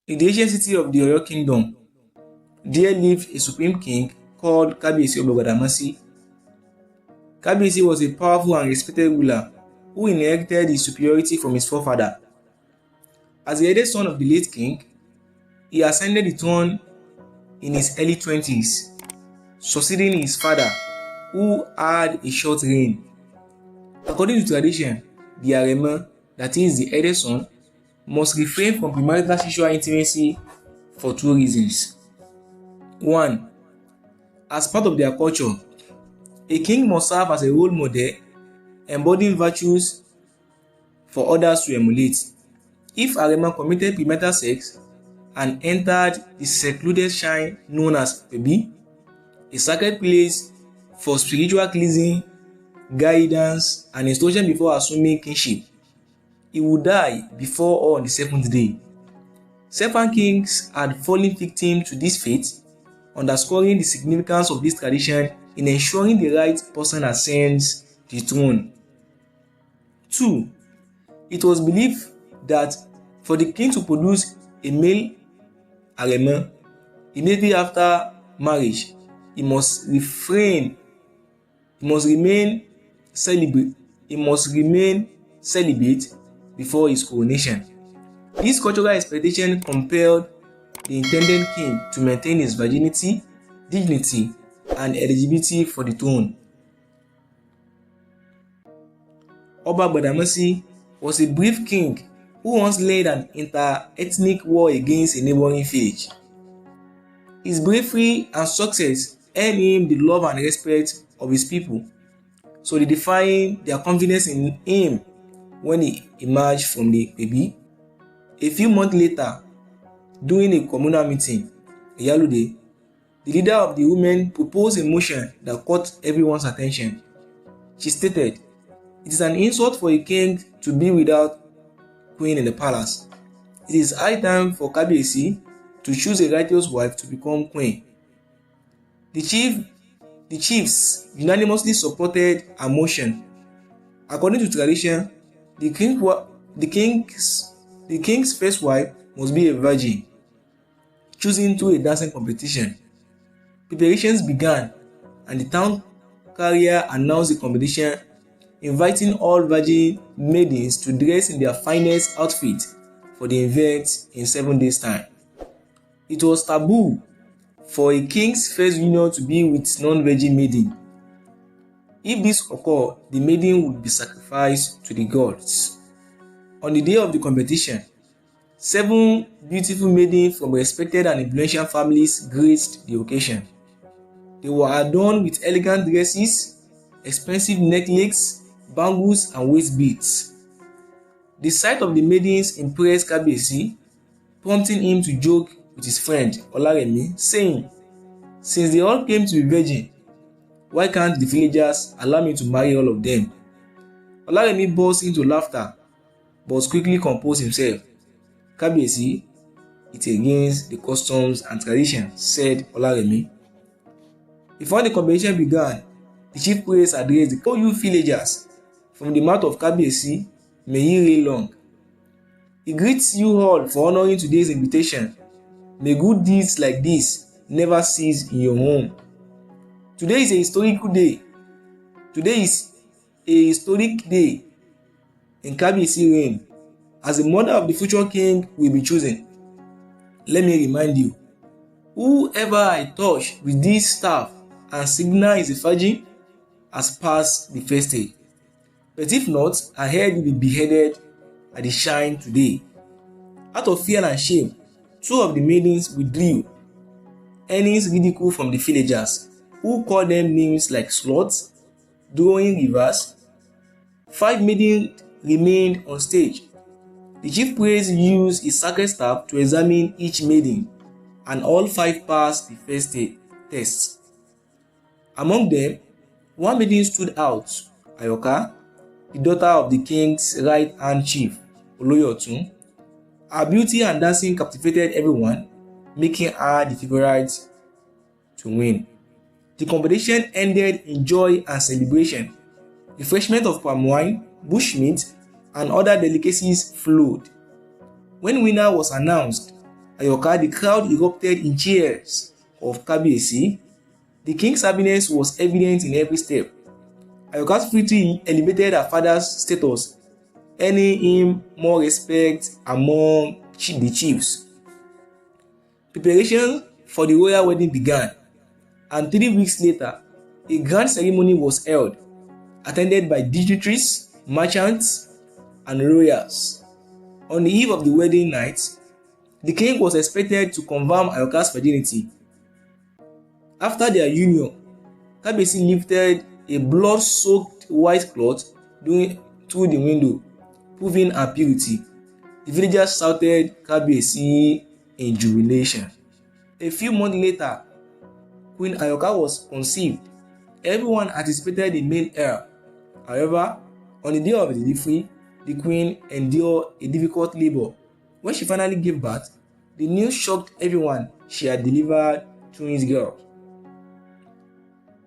In the ancient city of the Oyo Kingdom, there lived a supreme king called Kabiyesi Oba Gbadamosi. Kabiyesi was a powerful and respected ruler who inherited his superiority from his forefather. As the eldest son of the late king, he ascended the throne in his early 20s, succeeding his father, who had a short reign. According to tradition, the Arema, that is the eldest son, must refrain from premarital sexual intimacy for two reasons. 1. As part of their culture, a king must serve as a role model, embodying virtues for others to emulate. If Arema committed premarital sex and entered the secluded shrine known as Pebi, a sacred place for spiritual cleansing, guidance, and instruction before assuming kingship, he would die before or on the 7th day. Several kings had fallen victim to this fate, underscoring the significance of this tradition in ensuring the right person ascends the throne. 2. It was believed that for the king to produce a male Arema immediately after marriage, he must remain celibate before his coronation. This cultural expectation compelled the intended king to maintain his virginity, dignity, and eligibility for the throne. Oba Gbadamosi was a brave king who once led an inter-ethnic war against a neighboring village. His bravery and success earned him the love and respect of his people, solidifying their confidence in him when he emerged from the Pebi. A few months later, during a communal meeting, Yalude, the leader of the women proposed a motion that caught everyone's attention. She stated, "It is an insult for a king to be without queen in the palace. It is high time for Kabiyesi to choose a righteous wife to become queen." The chiefs unanimously supported her motion. According to tradition, the king's first wife must be a virgin, chosen through a dancing competition. Preparations began, and the town carrier announced the competition, inviting all virgin maidens to dress in their finest outfit for the event in 7 days' time. It was taboo for a king's first union to be with non-virgin maiden. If this occurred, the maiden would be sacrificed to the gods. On the day of the competition, 7 beautiful maidens from respected and influential families graced the occasion. They were adorned with elegant dresses, expensive necklaces, bangles, and waist beads. The sight of the maidens impressed Kabiyesi, prompting him to joke with his friend Olaremi, saying, "Since they all came to be virgin, why can't the villagers allow me to marry all of them?" Olaremi burst into laughter, but quickly composed himself. "Kabiyesi, it's against the customs and traditions," said Olaremi. Before the competition began, the chief priest addressed the "O you villagers, from the mouth of Kabiyesi, may he reign long. He greets you all for honoring today's invitation. May good deeds like this never cease in your home. Today is a historical day. Today is a historic day in Kabiyesi reign, as the mother of the future king will be chosen. Let me remind you, whoever I touch with this staff and signal is a virgin has passed the first day. But if not, her head will be beheaded at the shrine today." Out of fear and shame, 2 of the maidens withdrew, earning ridicule from the villagers, who called them names like sluts, drawing rivers. 5 maidens remained on stage. The chief priest used his sacred staff to examine each maiden, and all 5 passed the first test. Among them, 1 maiden stood out, Ayoka, the daughter of the king's right-hand chief, Olóyè. Her beauty and dancing captivated everyone, making her the favorite to win. The competition ended in joy and celebration. Refreshment of palm wine, bushmeat, and other delicacies flowed. When winner was announced, Ayoka, the crowd erupted in cheers of Kabiyesi. The king's happiness was evident in every step. Ayoka's victory elevated her father's status, earning him more respect among the chiefs. Preparation for the royal wedding began, and 3 weeks later, a grand ceremony was held, attended by dignitaries, merchants, and royals. On the eve of the wedding night, the king was expected to confirm Ayoka's virginity. After their union, Kabiyesi lifted a blood-soaked white cloth through the window, proving her purity. The villagers shouted Kabiyesi in jubilation. A few months later, Queen Ayoka was conceived. Everyone anticipated a male heir. However, on the day of the delivery, the queen endured a difficult labor. When she finally gave birth, the news shocked everyone. She had delivered twins girls.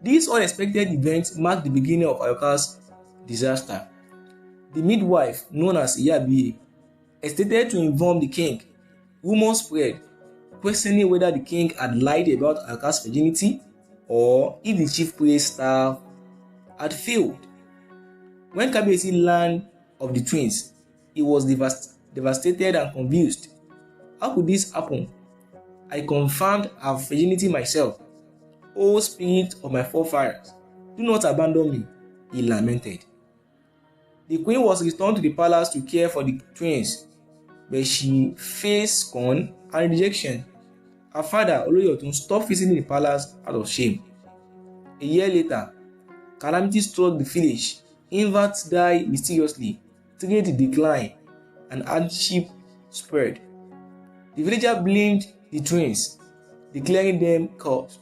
This unexpected event marked the beginning of Ayoka's disaster. The midwife, known as Iyabiye, hesitated to inform the king. Rumors spread, questioning whether the king had lied about Ayoka's virginity or if the chief priest staff had failed. When Kabiyesi learned of the twins, he was devastated and confused. How could this happen? I confirmed her virginity myself. O spirit of my forefathers, do not abandon me, he lamented. The queen was returned to the palace to care for the twins, but she faced scorn and rejection. Her father, Oloyo, stopped visiting the palace out of shame. A year later, calamity struck the village. Infants died mysteriously, trade declined, and hardship spread. The villagers blamed the twins, declaring them cursed.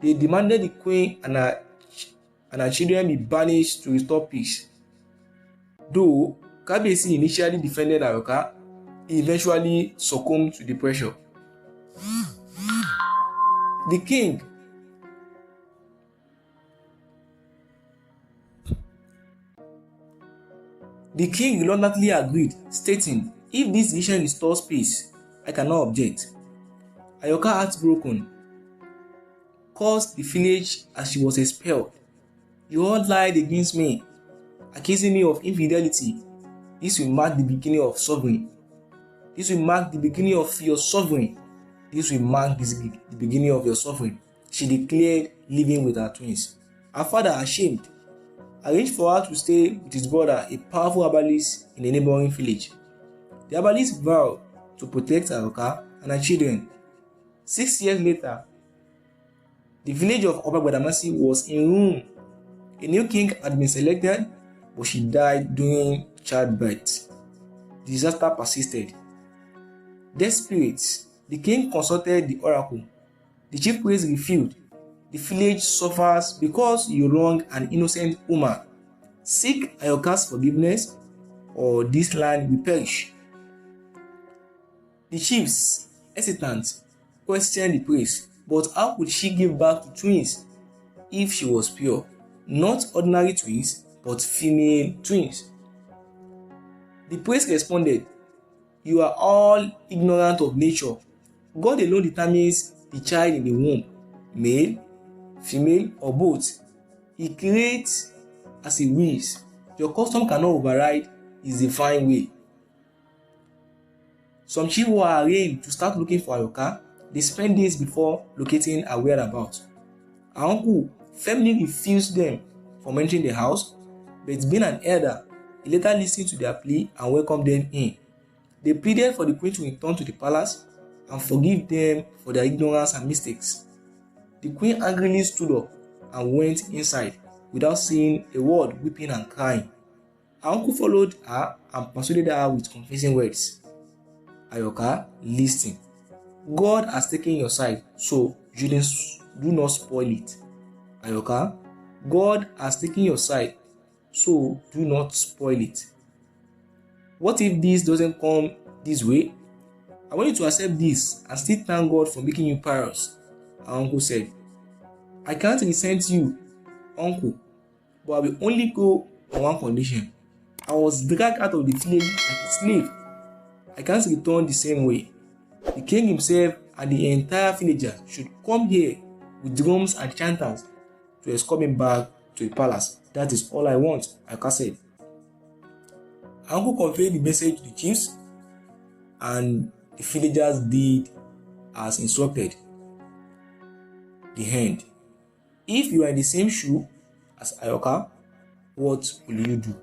They demanded the queen and her children be banished to restore peace. Though Kabiyesi initially defended Ayoka, he eventually succumbed to the pressure. The king reluctantly agreed, stating, "If this decision restores peace, I cannot object." Ayoka, heartbroken, cursed the village as she was expelled. "You all lied against me, accusing me of infidelity. This will mark the beginning of sovereign. This will mark the beginning of your sovereign. This will mark the beginning of your sovereign," she declared, living with her twins. Her father, ashamed, arranged for her to stay with his brother, a powerful herbalist in a neighboring village. The herbalist vowed to protect Ayoka and her children. 6 years later, the village of Oba Gbadamosi was in ruin. A new king had been selected, but she died during childbirth. The disaster persisted. Desperate, the king consulted the oracle. The chief priest refused. The village suffers because you wronged an innocent woman. Seek Ayoka's forgiveness, or this land will perish. The chiefs, hesitant, questioned the priest, but how could she give birth to twins if she was pure? Not ordinary twins, but female twins. The priest responded, "You are all ignorant of nature. God alone determines the child in the womb, male, female, or both. He creates as he wills. Your custom cannot override his divine will." Some chiefs were arraigned to start looking for Ayoka. They spent days before locating her whereabouts. Her uncle firmly refused them from entering the house, but being an elder, he later listened to their plea and welcomed them in. They pleaded for the queen to return to the palace and forgive them for their ignorance and mistakes. The queen angrily stood up and went inside without saying a word, weeping and crying. Her uncle followed her and persuaded her with convincing words. "Ayoka, listen. God has taken your side, so do not spoil it. Ayoka, God has taken your side, so do not spoil it. What if this doesn't come this way? I want you to accept this and still thank God for making you pious." Her uncle said, "I can't resent you, uncle, but I will only go on one condition. I was dragged out of the village like a slave. I can't return the same way." The The king himself and the entire villagers should come here with drums and chanters to escort me back to the palace. That is all I want, Ayoka said. Uncle conveyed the message to the chiefs, and the villagers did as instructed. The end. If you are in the same shoe as Ayoka, what will you do?